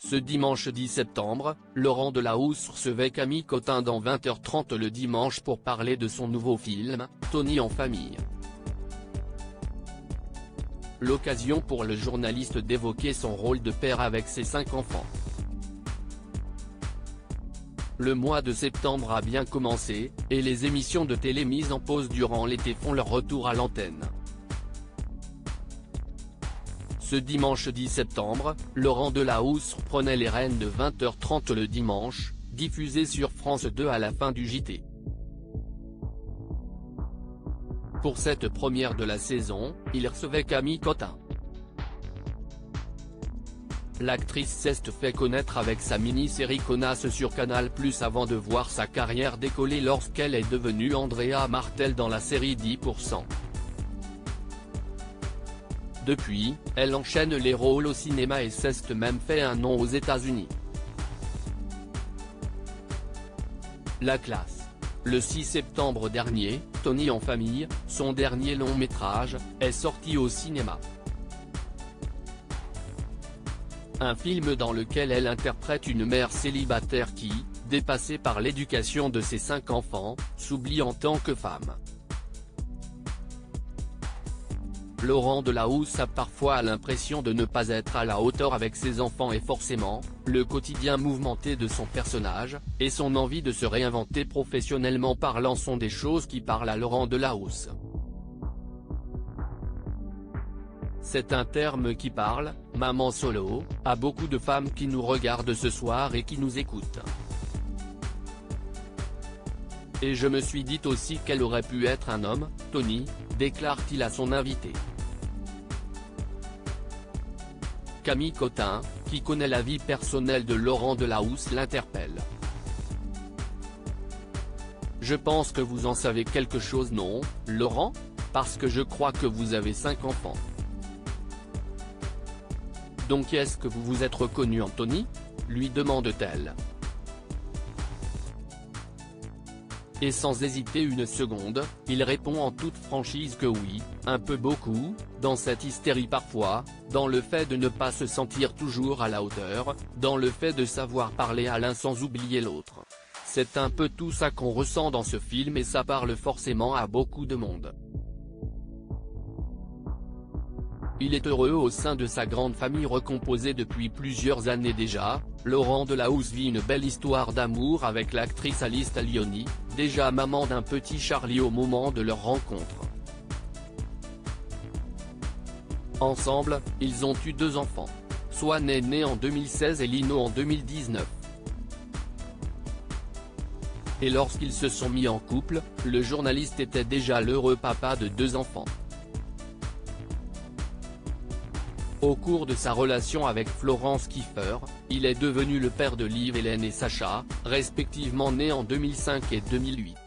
Ce dimanche 10 septembre, Laurent Delahousse recevait Camille Cottin dans 20h30 le dimanche pour parler de son nouveau film, Tony en famille. L'occasion pour le journaliste d'évoquer son rôle de père avec ses 5 enfants. Le mois de septembre a bien commencé, et les émissions de télé mises en pause durant l'été font leur retour à l'antenne. Ce dimanche 10 septembre, Laurent Delahousse prenait les rênes de 20h30 le dimanche, diffusé sur France 2 à la fin du JT. Pour cette première de la saison, il recevait Camille Cottin. L'actrice s'est fait connaître avec sa mini-série Connasse sur Canal+ avant de voir sa carrière décoller lorsqu'elle est devenue Andrea Martel dans la série 10%. Depuis, elle enchaîne les rôles au cinéma et s'est même fait un nom aux États-Unis. La classe. Le 6 septembre dernier, Tony en famille, son dernier long métrage, est sorti au cinéma. Un film dans lequel elle interprète une mère célibataire qui, dépassée par l'éducation de ses 5 enfants, s'oublie en tant que femme. Laurent Delahousse a parfois l'impression de ne pas être à la hauteur avec ses enfants et forcément, le quotidien mouvementé de son personnage, et son envie de se réinventer professionnellement parlant sont des choses qui parlent à Laurent Delahousse. C'est un terme qui parle, maman solo, à beaucoup de femmes qui nous regardent ce soir et qui nous écoutent. Et je me suis dit aussi qu'elle aurait pu être un homme, Tony, déclare-t-il à son invité. Camille Cottin, qui connaît la vie personnelle de Laurent Delahousse l'interpelle. Je pense que vous en savez quelque chose non, Laurent ? Parce que je crois que vous avez 5 enfants. Donc est-ce que vous vous êtes reconnu en Tony ? Lui demande-t-elle. Et sans hésiter une seconde, il répond en toute franchise que oui, un peu beaucoup, dans cette hystérie parfois, dans le fait de ne pas se sentir toujours à la hauteur, dans le fait de savoir parler à l'un sans oublier l'autre. C'est un peu tout ça qu'on ressent dans ce film et ça parle forcément à beaucoup de monde. Il est heureux au sein de sa grande famille recomposée depuis plusieurs années déjà. Laurent Delahousse vit une belle histoire d'amour avec l'actrice Alice Taglioni, déjà maman d'un petit Charlie au moment de leur rencontre. Ensemble, ils ont eu 2 enfants. Swan est né en 2016 et Lino en 2019. Et lorsqu'ils se sont mis en couple, le journaliste était déjà l'heureux papa de 2 enfants. Au cours de sa relation avec Florence Kieffer, il est devenu le père de Liv Hélène et Sacha, respectivement nés en 2005 et 2008.